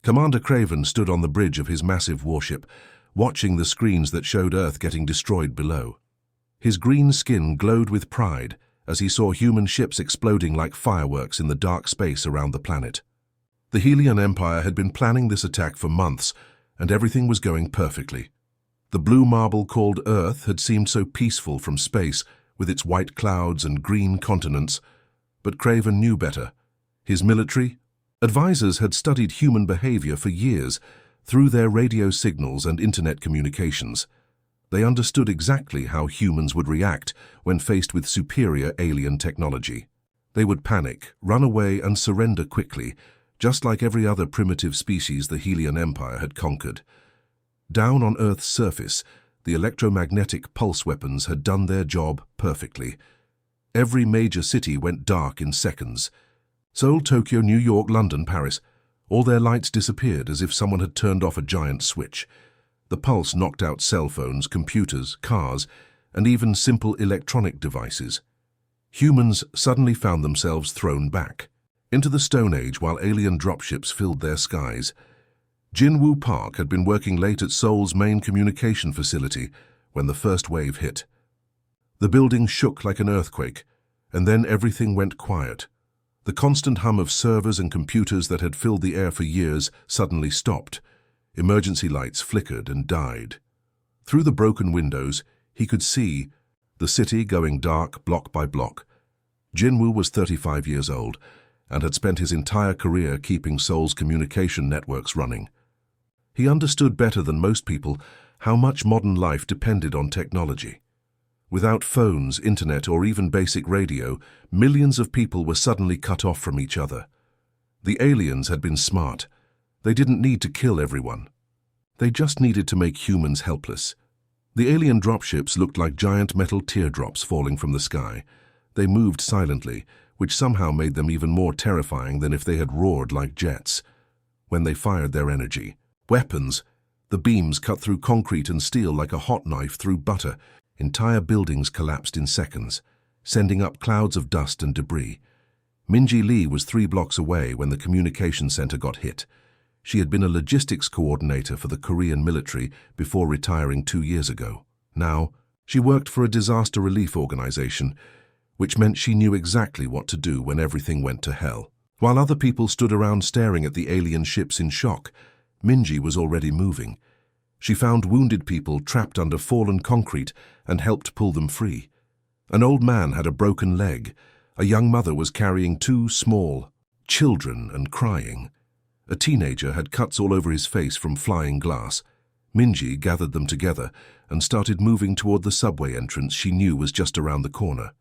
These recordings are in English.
Commander Craven stood on the bridge of his massive warship, watching the screens that showed Earth getting destroyed below. His green skin glowed with pride as he saw human ships exploding like fireworks in the dark space around the planet. The Helion Empire had been planning this attack for months, and everything was going perfectly. The blue marble called Earth had seemed so peaceful from space, with its white clouds and green continents, but Craven knew better. His military advisors had studied human behavior for years through their radio signals and internet communications. They understood exactly how humans would react when faced with superior alien technology. They would panic, run away, and surrender quickly, just like every other primitive species the Helion Empire had conquered. Down on Earth's surface, the electromagnetic pulse weapons had done their job perfectly. Every major city went dark in seconds. Seoul, Tokyo, New York, London, Paris. All their lights disappeared as if someone had turned off a giant switch. The pulse knocked out cell phones, computers, cars, and even simple electronic devices. Humans suddenly found themselves thrown back into the Stone Age while alien dropships filled their skies. Jinwoo Park had been working late at Seoul's main communication facility when the first wave hit. The building shook like an earthquake, and then everything went quiet. The constant hum of servers and computers that had filled the air for years suddenly stopped. Emergency lights flickered and died. Through the broken windows, he could see the city going dark block by block. Jinwoo was 35 years old and had spent his entire career keeping Seoul's communication networks running. He understood better than most people how much modern life depended on technology. Without phones, internet, or even basic radio, millions of people were suddenly cut off from each other. The aliens had been smart. They didn't need to kill everyone. They just needed to make humans helpless. The alien dropships looked like giant metal teardrops falling from the sky. They moved silently, which somehow made them even more terrifying than if they had roared like jets. When they fired their energy, weapons, the beams cut through concrete and steel like a hot knife through butter. Entire buildings collapsed in seconds, sending up clouds of dust and debris. Minji Lee was 3 blocks away when the communication center got hit. She had been a logistics coordinator for the Korean military before retiring 2 years ago. Now, she worked for a disaster relief organization, which meant she knew exactly what to do when everything went to hell. While other people stood around staring at the alien ships in shock, Minji was already moving. She found wounded people trapped under fallen concrete and helped pull them free. An old man had a broken leg. A young mother was carrying 2 small children and crying. A teenager had cuts all over his face from flying glass. Minji gathered them together and started moving toward the subway entrance she knew was just around the corner.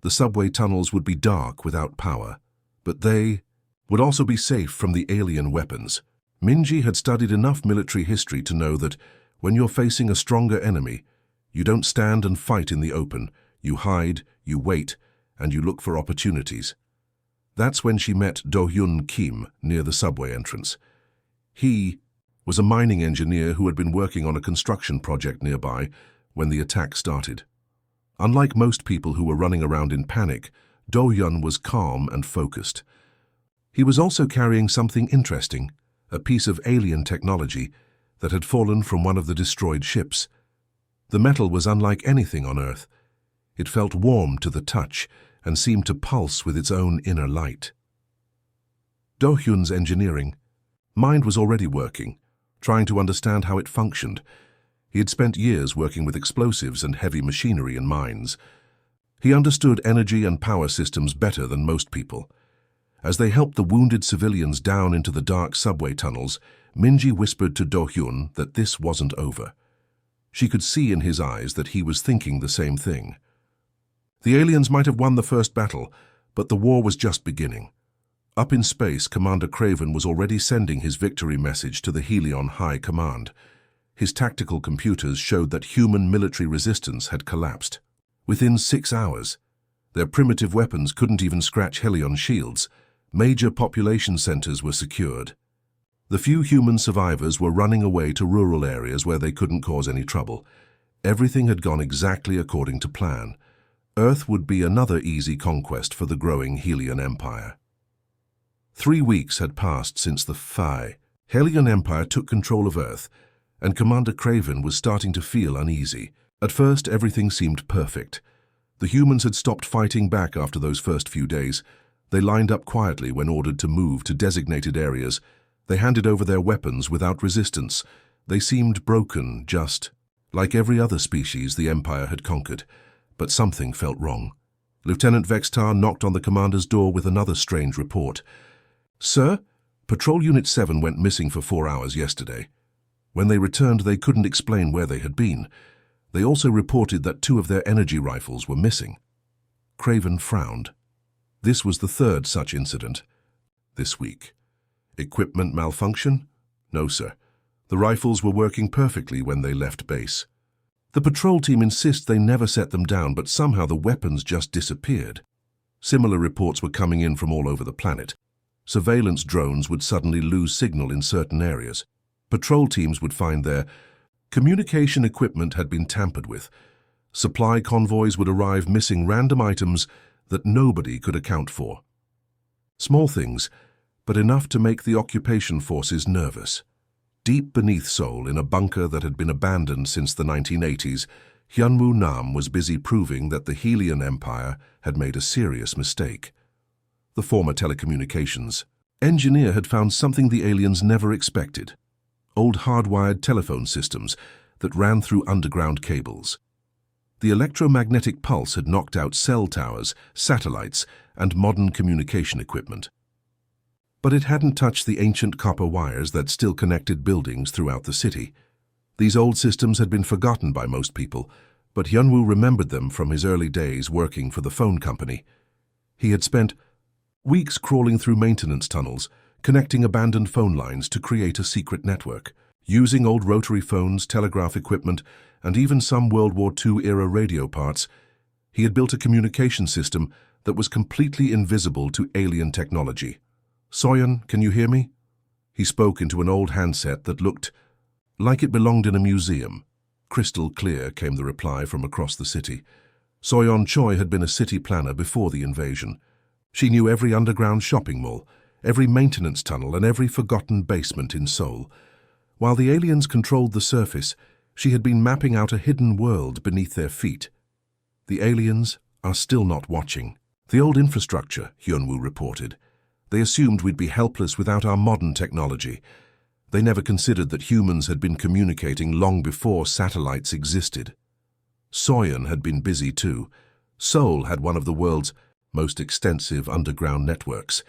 The subway tunnels would be dark without power, but they would also be safe from the alien weapons. Minji had studied enough military history to know that when you're facing a stronger enemy, you don't stand and fight in the open. You hide, you wait, and you look for opportunities. That's when she met Do-hyun Kim near the subway entrance. He was a mining engineer who had been working on a construction project nearby when the attack started. Unlike most people who were running around in panic, Do-hyun was calm and focused. He was also carrying something interesting, a piece of alien technology that had fallen from one of the destroyed ships. The metal was unlike anything on Earth. It felt warm to the touch and seemed to pulse with its own inner light. Do-hyun's engineering mind was already working, trying to understand how it functioned. He had spent years working with explosives and heavy machinery in mines. He understood energy and power systems better than most people. As they helped the wounded civilians down into the dark subway tunnels, Minji whispered to Do-hyun that this wasn't over. She could see in his eyes that he was thinking the same thing. The aliens might have won the first battle, but the war was just beginning. Up in space, Commander Craven was already sending his victory message to the Helion High Command. His tactical computers showed that human military resistance had collapsed. Within 6 hours, their primitive weapons couldn't even scratch Helion shields. Major population centers were secured. The few human survivors were running away to rural areas where they couldn't cause any trouble. Everything had gone exactly according to plan. Earth would be another easy conquest for the growing Helion Empire. 3 weeks had passed since the Hellion Empire took control of Earth, and Commander Craven was starting to feel uneasy. At first, everything seemed perfect. The humans had stopped fighting back after those first few days. They lined up quietly when ordered to move to designated areas. They handed over their weapons without resistance. They seemed broken, just like every other species the Empire had conquered. But something felt wrong. Lieutenant Vextar knocked on the commander's door with another strange report. "Sir, Patrol Unit 7 went missing for 4 hours yesterday. When they returned, they couldn't explain where they had been. They also reported that 2 of their energy rifles were missing." Craven frowned. This was the 3rd such incident this week. Equipment malfunction? No, sir. The rifles were working perfectly when they left base. The patrol team insists they never set them down, but somehow the weapons just disappeared. Similar reports were coming in from all over the planet. Surveillance drones would suddenly lose signal in certain areas. Patrol teams would find their communication equipment had been tampered with. Supply convoys would arrive missing random items that nobody could account for. Small things, but enough to make the occupation forces nervous. Deep beneath Seoul, in a bunker that had been abandoned since the 1980s, Hyunwoo Nam was busy proving that the Hellion Empire had made a serious mistake. The former telecommunications engineer had found something the aliens never expected: old hardwired telephone systems that ran through underground cables. The electromagnetic pulse had knocked out cell towers, satellites, and modern communication equipment. But it hadn't touched the ancient copper wires that still connected buildings throughout the city. These old systems had been forgotten by most people, but Hyunwoo remembered them from his early days working for the phone company. He had spent weeks crawling through maintenance tunnels, connecting abandoned phone lines to create a secret network. Using old rotary phones, telegraph equipment, and even some World War II-era radio parts, he had built a communication system that was completely invisible to alien technology. "Soyeon, can you hear me?" He spoke into an old handset that looked like it belonged in a museum. Crystal clear came the reply from across the city. Soyeon Choi had been a city planner before the invasion. She knew every underground shopping mall, every maintenance tunnel, and every forgotten basement in Seoul. While the aliens controlled the surface, she had been mapping out a hidden world beneath their feet. The aliens are still not watching. "The old infrastructure," Hyunwoo reported. "They assumed we'd be helpless without our modern technology. They never considered that humans had been communicating long before satellites existed." Soyeon had been busy too. Seoul had one of the world's most extensive underground networks.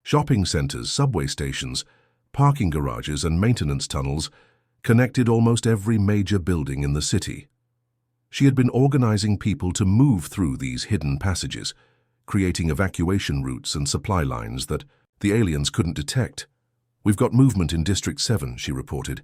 Shopping centers, subway stations, parking garages, and maintenance tunnels connected almost every major building in the city. She had been organizing people to move through these hidden passages, creating evacuation routes and supply lines that the aliens couldn't detect. "We've got movement in District 7, she reported.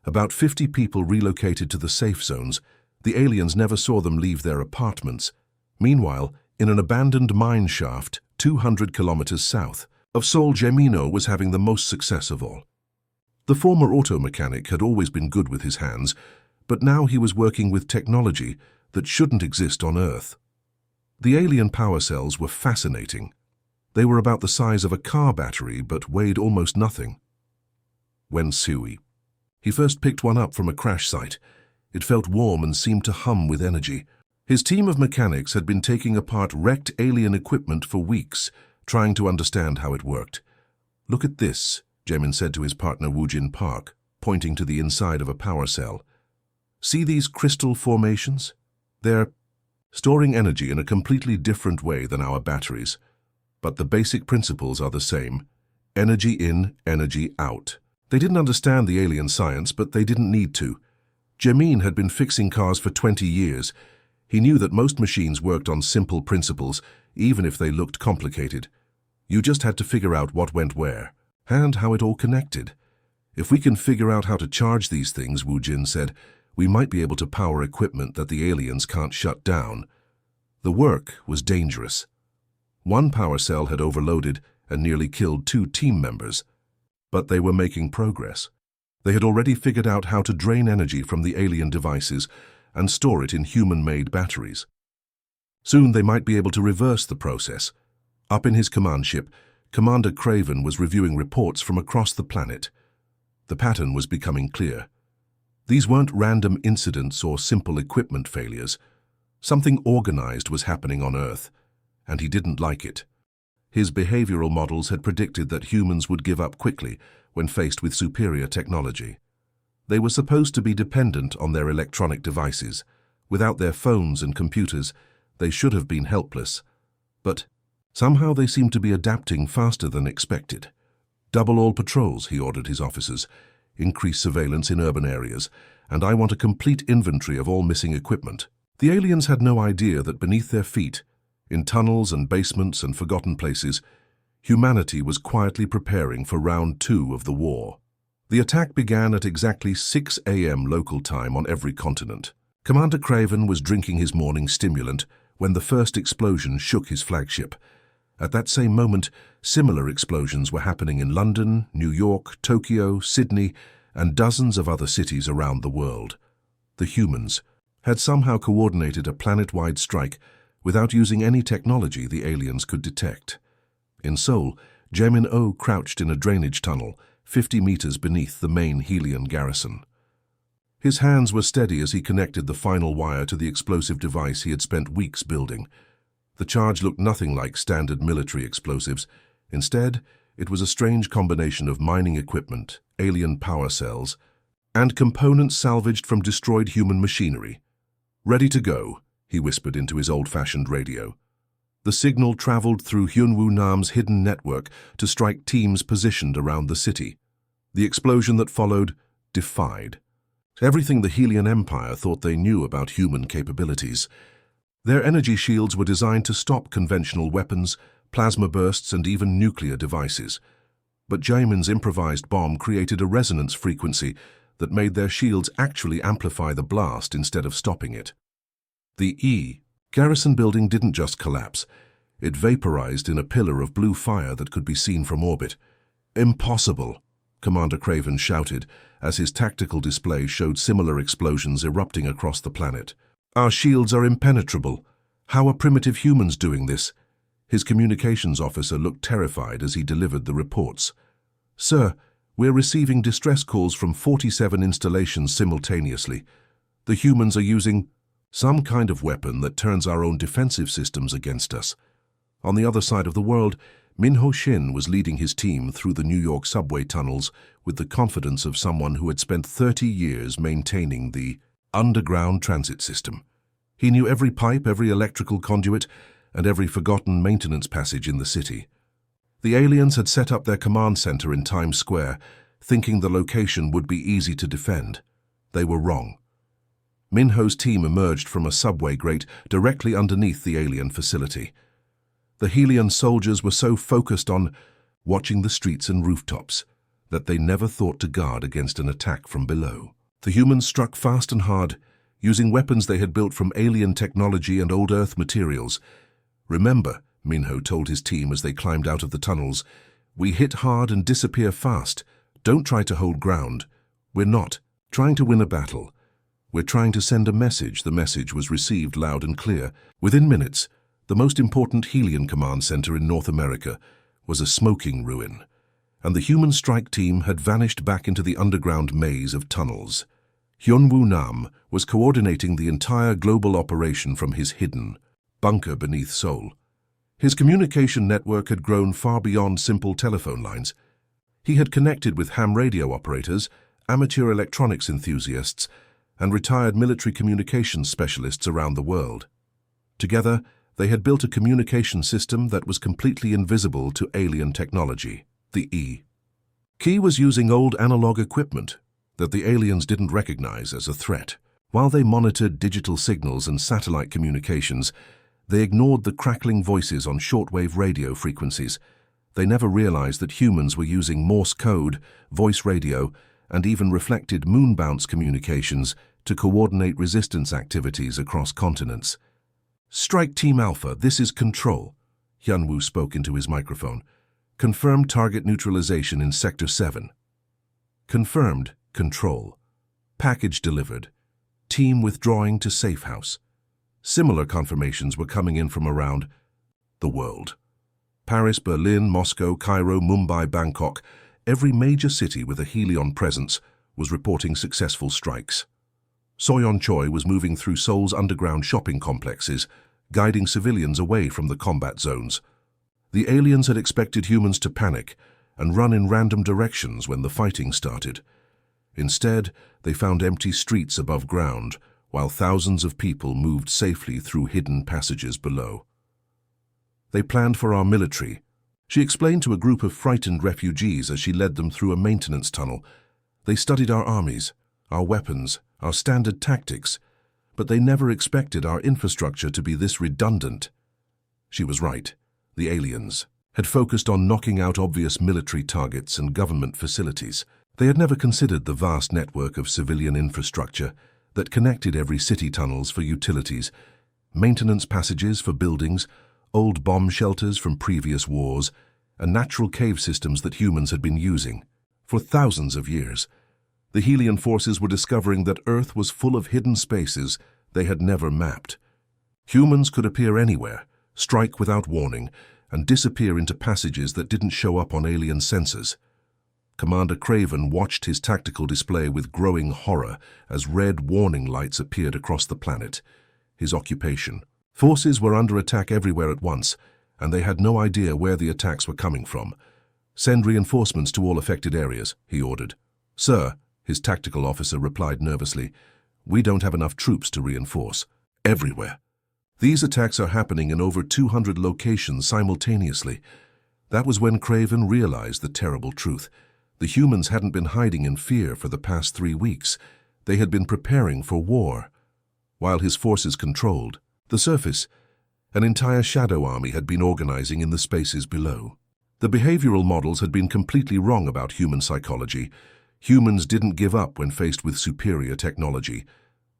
About 50 people relocated to the safe zones. The aliens never saw them leave their apartments. Meanwhile, in an abandoned mine shaft 200 kilometers south of Seoul, Gemino was having the most success of all. The former auto mechanic had always been good with his hands, but now he was working with technology that shouldn't exist on Earth. The alien power cells were fascinating. They were about the size of a car battery, but weighed almost nothing. Wen Sui. He first picked one up from a crash site. It felt warm and seemed to hum with energy. His team of mechanics had been taking apart wrecked alien equipment for weeks, trying to understand how it worked. "Look at this," Jamin said to his partner Woojin Park, pointing to the inside of a power cell. "See these crystal formations? They're storing energy in a completely different way than our batteries. But the basic principles are the same. Energy in, energy out." They didn't understand the alien science, but they didn't need to. Jamin had been fixing cars for 20 years. He knew that most machines worked on simple principles, even if they looked complicated. You just had to figure out what went where, and how it all connected. "If we can figure out how to charge these things," Woojin said, "we might be able to power equipment that the aliens can't shut down." The work was dangerous. One power cell had overloaded and nearly killed 2 team members. But they were making progress. They had already figured out how to drain energy from the alien devices and store it in human-made batteries. Soon they might be able to reverse the process. Up in his command ship, Commander Craven was reviewing reports from across the planet. The pattern was becoming clear. These weren't random incidents or simple equipment failures. Something organized was happening on Earth, and he didn't like it. His behavioral models had predicted that humans would give up quickly when faced with superior technology. They were supposed to be dependent on their electronic devices. Without their phones and computers, they should have been helpless. But somehow they seemed to be adapting faster than expected. "Double all patrols," he ordered his officers. "Increase surveillance in urban areas, and I want a complete inventory of all missing equipment." The aliens had no idea that beneath their feet, in tunnels and basements and forgotten places, humanity was quietly preparing for round 2 of the war. The attack began at exactly 6 a.m. local time on every continent. Commander Craven was drinking his morning stimulant when the first explosion shook his flagship. At that same moment, similar explosions were happening in London, New York, Tokyo, Sydney, and dozens of other cities around the world. The humans had somehow coordinated a planet-wide strike without using any technology the aliens could detect. In Seoul, Jaemin Oh crouched in a drainage tunnel 50 meters beneath the main Helian garrison. His hands were steady as he connected the final wire to the explosive device he had spent weeks building. The charge looked nothing like standard military explosives. Instead, it was a strange combination of mining equipment, alien power cells, and components salvaged from destroyed human machinery. "Ready to go," he whispered into his old-fashioned radio. The signal traveled through Hyunwoo Nam's hidden network to strike teams positioned around the city. The explosion that followed defied everything the Helian Empire thought they knew about human capabilities. Their energy shields were designed to stop conventional weapons, plasma bursts, and even nuclear devices. But Jaemin's improvised bomb created a resonance frequency that made their shields actually amplify the blast instead of stopping it. The garrison building didn't just collapse. It vaporized in a pillar of blue fire that could be seen from orbit. "Impossible!" Commander Craven shouted as his tactical display showed similar explosions erupting across the planet. "Our shields are impenetrable. How are primitive humans doing this?" His communications officer looked terrified as he delivered the reports. "Sir, we're receiving distress calls from 47 installations simultaneously. The humans are using some kind of weapon that turns our own defensive systems against us." On the other side of the world, Min Ho Shin was leading his team through the New York subway tunnels with the confidence of someone who had spent 30 years maintaining the underground transit system. He knew every pipe, every electrical conduit, and every forgotten maintenance passage in the city. The aliens had set up their command center in Times Square, thinking the location would be easy to defend. They were wrong. Min Ho's team emerged from a subway grate directly underneath the alien facility. The Helian soldiers were so focused on watching the streets and rooftops that they never thought to guard against an attack from below. The humans struck fast and hard, using weapons they had built from alien technology and old Earth materials. "Remember," Minho told his team as they climbed out of the tunnels, "we hit hard and disappear fast. Don't try to hold ground. We're not trying to win a battle. We're trying to send a message." The message was received loud and clear. Within minutes, the most important Helian command center in North America was a smoking ruin, and the human strike team had vanished back into the underground maze of tunnels. Hyunwoo Nam was coordinating the entire global operation from his hidden bunker beneath Seoul. His communication network had grown far beyond simple telephone lines. He had connected with ham radio operators, amateur electronics enthusiasts, and retired military communications specialists around the world. Together, they had built a communication system that was completely invisible to alien technology. The Key was using old analog equipment that the aliens didn't recognize as a threat. While they monitored digital signals and satellite communications, they ignored the crackling voices on shortwave radio frequencies. They never realized that humans were using Morse code, voice radio, and even reflected moon bounce communications to coordinate resistance activities across continents. "Strike Team Alpha, this is Control," Hyunwoo spoke into his microphone. "Confirmed target neutralization in Sector 7. "Confirmed, Control. Package delivered. Team withdrawing to safe house." Similar confirmations were coming in from around the world. Paris, Berlin, Moscow, Cairo, Mumbai, Bangkok. Every major city with a Helion presence was reporting successful strikes. Soyeon Choi was moving through Seoul's underground shopping complexes, guiding civilians away from the combat zones. The aliens had expected humans to panic and run in random directions when the fighting started. Instead, they found empty streets above ground, while thousands of people moved safely through hidden passages below. They planned for our military, she explained to a group of frightened refugees as she led them through a maintenance tunnel. They studied our armies, our weapons, our standard tactics, but they never expected our infrastructure to be this redundant. She was right. The aliens had focused on knocking out obvious military targets and government facilities. They had never considered the vast network of civilian infrastructure that connected every city tunnels for utilities, maintenance passages for buildings, old bomb shelters from previous wars, and natural cave systems that humans had been using for thousands of years. The Helion forces were discovering that Earth was full of hidden spaces they had never mapped. Humans could appear anywhere, strike without warning, and disappear into passages that didn't show up on alien sensors. Commander Craven watched his tactical display with growing horror as red warning lights appeared across the planet. His occupation. Forces were under attack everywhere at once, and they had no idea where the attacks were coming from. "Send reinforcements to all affected areas," he ordered. "Sir," his tactical officer replied nervously, "we don't have enough troops to reinforce." Everywhere. These attacks are happening in over 200 locations simultaneously. That was when Craven realized the terrible truth. The humans hadn't been hiding in fear for the past 3 weeks. They had been preparing for war. While his forces controlled the surface, an entire shadow army had been organizing in the spaces below. The behavioral models had been completely wrong about human psychology. Humans didn't give up when faced with superior technology.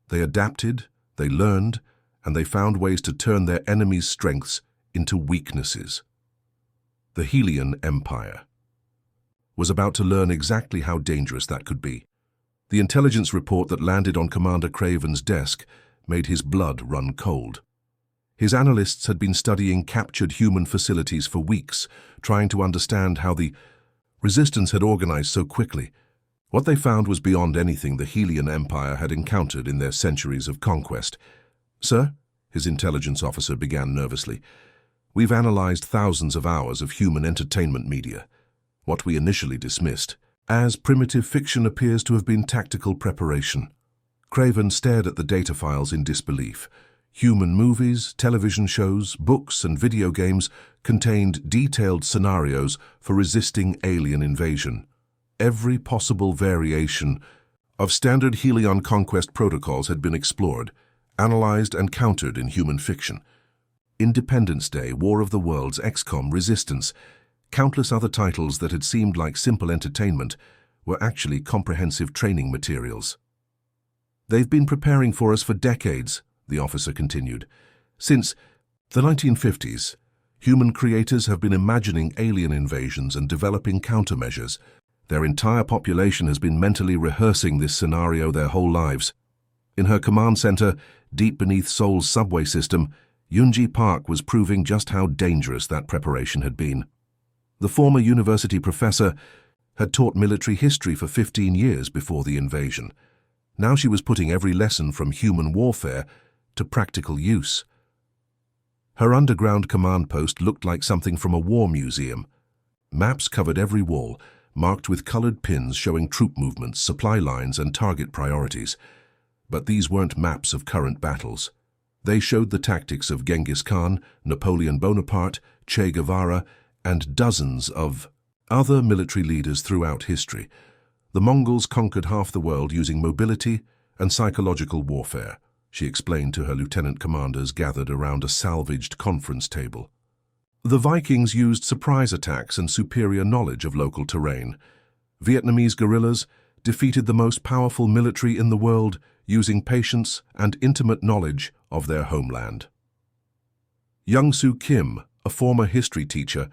They adapted, they learned, and they found ways to turn their enemies' strengths into weaknesses. The Helion Empire was about to learn exactly how dangerous that could be. The intelligence report that landed on Commander Craven's desk made his blood run cold. His analysts had been studying captured human facilities for weeks, trying to understand how the resistance had organized so quickly. What they found was beyond anything the Helion Empire had encountered in their centuries of conquest. "Sir," his intelligence officer began nervously, "we've analyzed thousands of hours of human entertainment media. What we initially dismissed as primitive fiction appears to have been tactical preparation." Craven stared at the data files in disbelief. Human movies, television shows, books, and video games contained detailed scenarios for resisting alien invasion. Every possible variation of standard Helion conquest protocols had been explored, analyzed, and countered in human fiction. Independence Day, War of the Worlds, XCOM, Resistance, countless other titles that had seemed like simple entertainment were actually comprehensive training materials. "They've been preparing for us for decades," the officer continued. "Since the 1950s, human creators have been imagining alien invasions and developing countermeasures. Their entire population has been mentally rehearsing this scenario their whole lives." In her command center, deep beneath Seoul's subway system, Yoonji Park was proving just how dangerous that preparation had been. The former university professor had taught military history for 15 years before the invasion. Now she was putting every lesson from human warfare to practical use. Her underground command post looked like something from a war museum. Maps covered every wall, marked with colored pins showing troop movements, supply lines, and target priorities. But these weren't maps of current battles. They showed the tactics of Genghis Khan, Napoleon Bonaparte, Che Guevara, and dozens of other military leaders throughout history. The Mongols conquered half the world using mobility and psychological warfare, she explained to her lieutenant commanders gathered around a salvaged conference table. The Vikings used surprise attacks and superior knowledge of local terrain. Vietnamese guerrillas defeated the most powerful military in the world using patience and intimate knowledge of their homeland. Young-Soo Kim, a former history teacher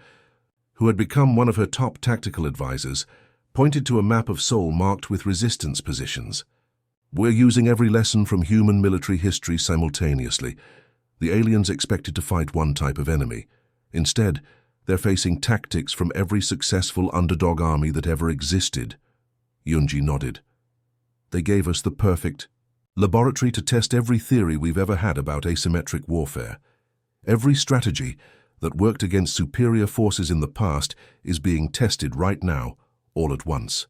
who had become one of her top tactical advisors, pointed to a map of Seoul marked with resistance positions. "We're using every lesson from human military history simultaneously. The aliens expected to fight one type of enemy. Instead, They're facing tactics from every successful underdog army that ever existed. Yunji nodded. They gave us the perfect laboratory to test every theory we've ever had about asymmetric warfare. Every strategy that worked against superior forces in the past is being tested right now, all at once.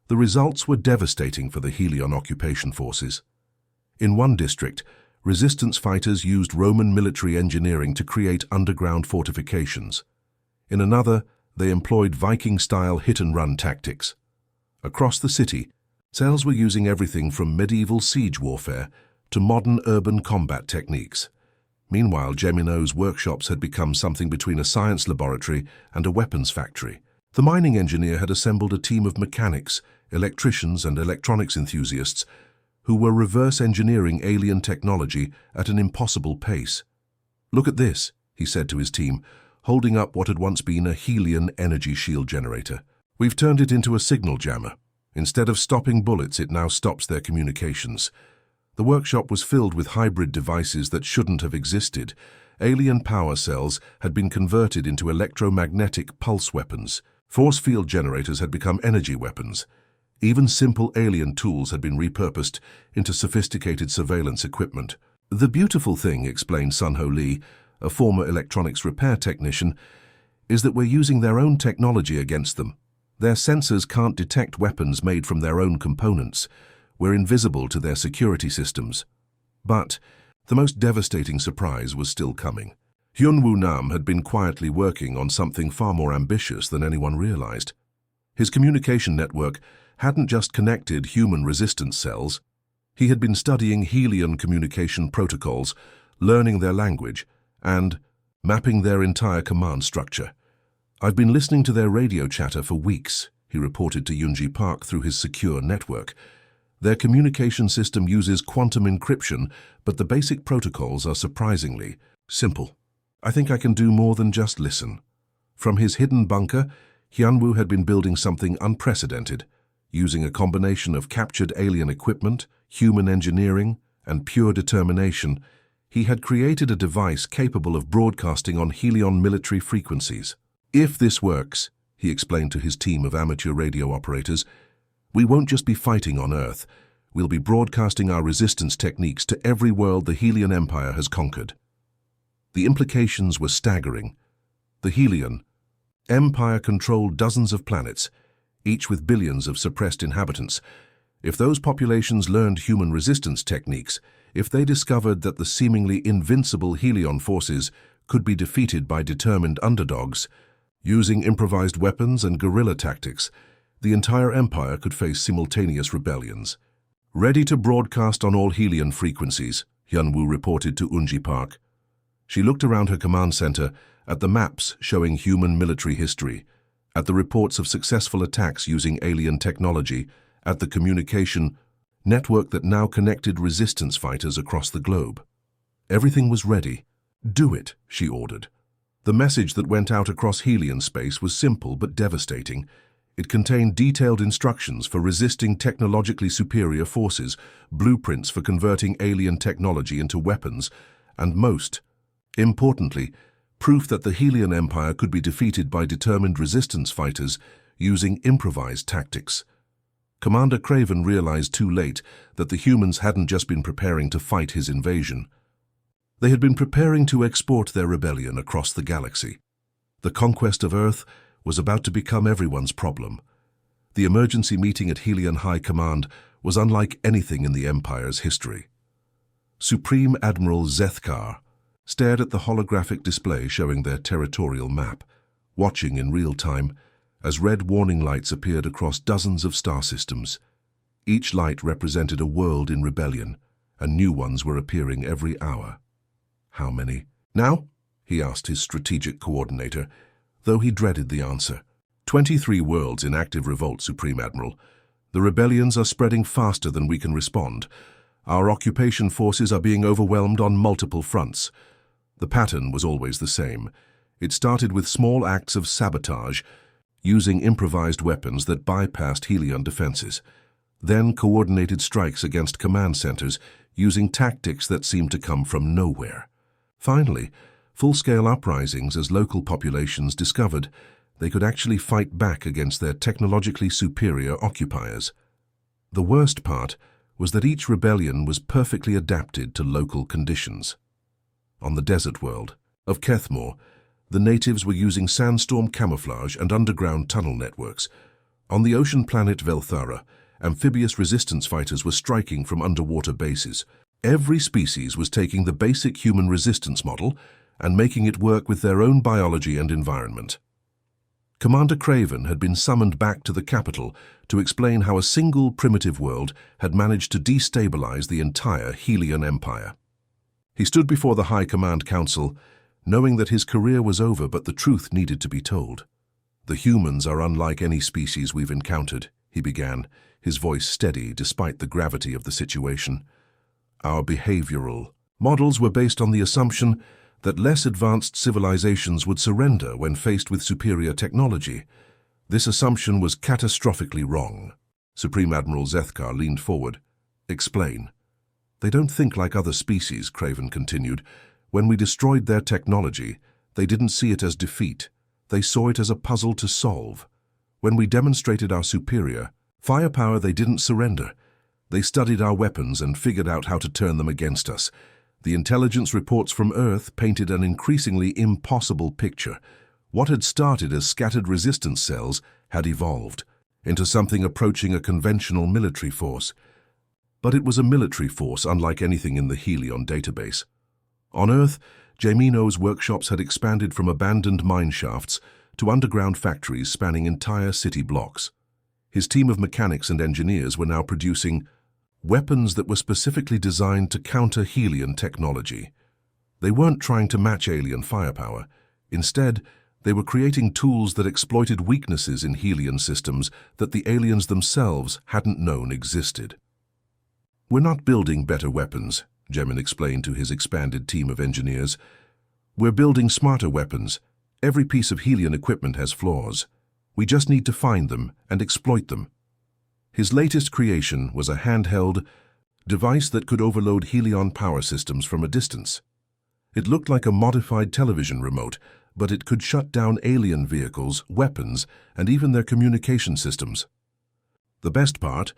The results were devastating for the Helion occupation forces. In one district, resistance fighters used Roman military engineering to create underground fortifications. In another, they employed Viking-style hit-and-run tactics. Across the city, cells were using everything from medieval siege warfare to modern urban combat techniques. Meanwhile, Gemino's workshops had become something between a science laboratory and a weapons factory. The mining engineer had assembled a team of mechanics, electricians, and electronics enthusiasts who were reverse engineering alien technology at an impossible pace. "Look at this," he said to his team, holding up what had once been a Helion energy shield generator. "We've turned it into a signal jammer. Instead of stopping bullets, it now stops their communications." The workshop was filled with hybrid devices that shouldn't have existed. Alien power cells had been converted into electromagnetic pulse weapons. Force field generators had become energy weapons. Even simple alien tools had been repurposed into sophisticated surveillance equipment. "The beautiful thing," explained Sunho Lee, a former electronics repair technician, "is that we're using their own technology against them. Their sensors can't detect weapons made from their own components. We're invisible to their security systems." But the most devastating surprise was still coming. Hyunwoo Nam had been quietly working on something far more ambitious than anyone realized. His communication network hadn't just connected human resistance cells. He had been studying Helion communication protocols, learning their language, and mapping their entire command structure. "I've been listening to their radio chatter for weeks," he reported to Yunji Park through his secure network. "Their communication system uses quantum encryption, but the basic protocols are surprisingly simple. I think I can do more than just listen." From his hidden bunker, Hyunwoo had been building something unprecedented, using a combination of captured alien equipment, human engineering, and pure determination. He had created a device capable of broadcasting on Helion military frequencies. "If this works," he explained to his team of amateur radio operators, "we won't just be fighting on Earth. We'll be broadcasting our resistance techniques to every world the Helion Empire has conquered." The implications were staggering. The Helion Empire controlled dozens of planets, each with billions of suppressed inhabitants. If those populations learned human resistance techniques, if they discovered that the seemingly invincible Helion forces could be defeated by determined underdogs, using improvised weapons and guerrilla tactics, the entire empire could face simultaneous rebellions. "Ready to broadcast on all Helion frequencies," Hyunwoo reported to Unji Park. She looked around her command center at the maps showing human military history, at the reports of successful attacks using alien technology, at the communication network that now connected resistance fighters across the globe. Everything was ready. "Do it," she ordered. The message that went out across Helion space was simple but devastating. It contained detailed instructions for resisting technologically superior forces, blueprints for converting alien technology into weapons, and most importantly, proof that the Helion Empire could be defeated by determined resistance fighters using improvised tactics. Commander Craven realized too late that the humans hadn't just been preparing to fight his invasion. They had been preparing to export their rebellion across the galaxy. The conquest of Earth was about to become everyone's problem. The emergency meeting at Helion High Command was unlike anything in the Empire's history. Supreme Admiral Zhou stared at the holographic display showing their territorial map, watching in real time as red warning lights appeared across dozens of star systems. Each light represented a world in rebellion, and new ones were appearing every hour. "How many now?" he asked his strategic coordinator, though he dreaded the answer. 23 worlds in active revolt, Supreme Admiral. The rebellions are spreading faster than we can respond. Our occupation forces are being overwhelmed on multiple fronts." The pattern was always the same. It started with small acts of sabotage, using improvised weapons that bypassed Helion defenses. Then coordinated strikes against command centers, using tactics that seemed to come from nowhere. Finally, Full-scale uprisings as local populations discovered they could actually fight back against their technologically superior occupiers. The worst part was that each rebellion was perfectly adapted to local conditions. On the desert world of Kethmore, the natives were using sandstorm camouflage and underground tunnel networks. On the ocean planet Velthara, amphibious resistance fighters were striking from underwater bases. Every species was taking the basic human resistance model and making it work with their own biology and environment. Commander Craven had been summoned back to the capital to explain how a single primitive world had managed to destabilize the entire Helion Empire. He stood before the High Command Council, knowing that his career was over, but the truth needed to be told. "The humans are unlike any species we've encountered," he began, his voice steady despite the gravity of the situation. "Our behavioral models were based on the assumption that less advanced civilizations would surrender when faced with superior technology. This assumption was catastrophically wrong." Supreme Admiral Zethkar leaned forward. "Explain." "They don't think like other species," Craven continued. "When we destroyed their technology, they didn't see it as defeat. They saw it as a puzzle to solve. When we demonstrated our superior firepower, they didn't surrender. They studied our weapons and figured out how to turn them against us. The intelligence reports from Earth painted an increasingly impossible picture. What had started as scattered resistance cells had evolved into something approaching a conventional military force. But it was a military force unlike anything in the Helion database. On Earth, Jamino's workshops had expanded from abandoned mine shafts to underground factories spanning entire city blocks. His team of mechanics and engineers were now producing weapons that were specifically designed to counter Helion technology. They weren't trying to match alien firepower. Instead, they were creating tools that exploited weaknesses in Helion systems that the aliens themselves hadn't known existed. "We're not building better weapons," Gemin explained to his expanded team of engineers. "We're building smarter weapons. Every piece of Helion equipment has flaws. We just need to find them and exploit them." His latest creation was a handheld device that could overload Helion power systems from a distance. It looked like a modified television remote, but it could shut down alien vehicles, weapons, and even their communication systems. The best part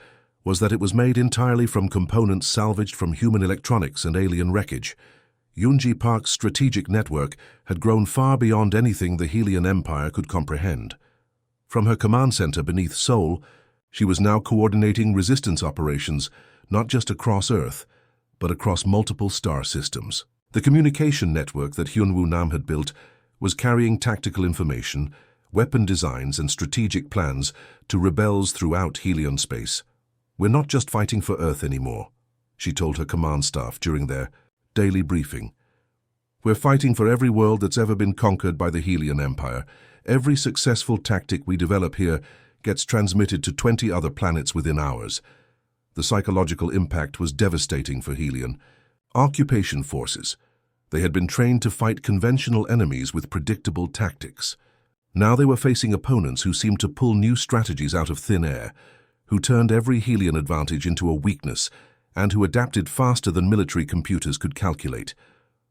was that it was made entirely from components salvaged from human electronics and alien wreckage. Yunji Park's strategic network had grown far beyond anything the Helion Empire could comprehend. From her command center beneath Seoul, she was now coordinating resistance operations not just across Earth, but across multiple star systems. The communication network that Hyunwoo Nam had built was carrying tactical information, weapon designs, and strategic plans to rebels throughout Helion space. "We're not just fighting for Earth anymore," she told her command staff during their daily briefing. "We're fighting for every world that's ever been conquered by the Helion Empire. Every successful tactic we develop here gets transmitted to 20 other planets within hours." The psychological impact was devastating for Helion. Occupation forces. They had been trained to fight conventional enemies with predictable tactics. Now they were facing opponents who seemed to pull new strategies out of thin air, who turned every Helion advantage into a weakness, and who adapted faster than military computers could calculate.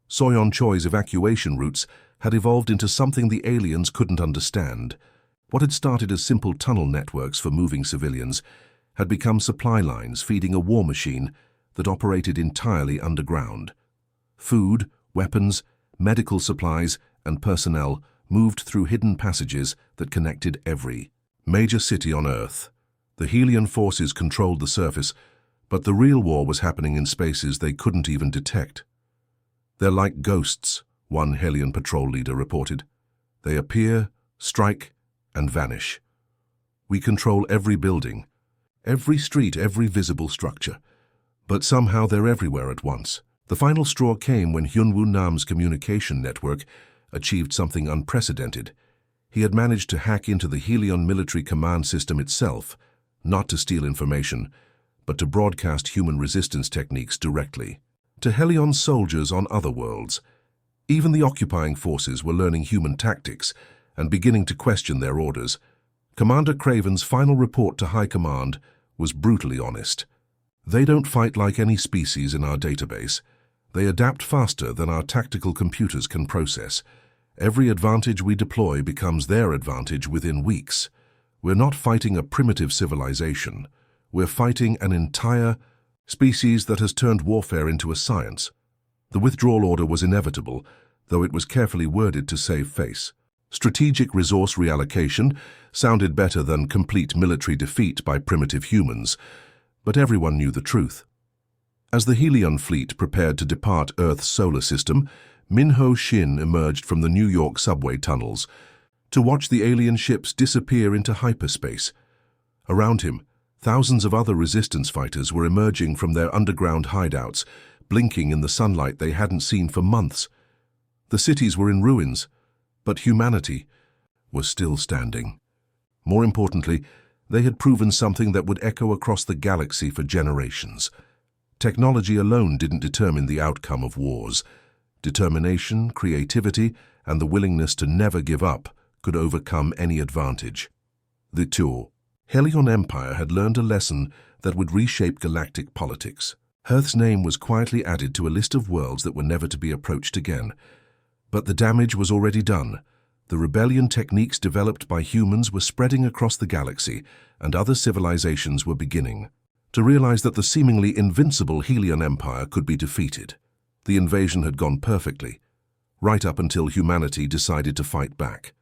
Soyeon Choi's evacuation routes had evolved into something the aliens couldn't understand. What had started as simple tunnel networks for moving civilians had become supply lines feeding a war machine that operated entirely underground. Food, weapons, medical supplies, and personnel moved through hidden passages that connected every major city on Earth. The Helion forces controlled the surface, but the real war was happening in spaces they couldn't even detect. "They're like ghosts," one Helion patrol leader reported. "They appear, strike, and vanish. We control every building, every street, every visible structure. But somehow they're everywhere at once." The final straw came when Hyunwoo Nam's communication network achieved something unprecedented. He had managed to hack into the Helion military command system itself, not to steal information, but to broadcast human resistance techniques directly to Helion soldiers on other worlds. Even the occupying forces were learning human tactics and beginning to question their orders. Commander Craven's final report to High Command was brutally honest. "They don't fight like any species in our database. They adapt faster than our tactical computers can process. Every advantage we deploy becomes their advantage within weeks. We're not fighting a primitive civilization. We're fighting an entire species that has turned warfare into a science. The withdrawal order was inevitable, though it was carefully worded to save face. Strategic resource reallocation sounded better than complete military defeat by primitive humans, but everyone knew the truth. As the Helion fleet prepared to depart Earth's solar system, Minho Shin emerged from the New York subway tunnels to watch the alien ships disappear into hyperspace. Around him, thousands of other resistance fighters were emerging from their underground hideouts, blinking in the sunlight they hadn't seen for months. The cities were in ruins, but humanity was still standing. More importantly, they had proven something that would echo across the galaxy for generations. Technology alone didn't determine the outcome of wars. Determination, creativity, and the willingness to never give up could overcome any advantage. The Helion Empire had learned a lesson that would reshape galactic politics. Earth's name was quietly added to a list of worlds that were never to be approached again. But the damage was already done. The rebellion techniques developed by humans were spreading across the galaxy, and other civilizations were beginning to realize that the seemingly invincible Helion Empire could be defeated. The invasion had gone perfectly, right up until humanity decided to fight back.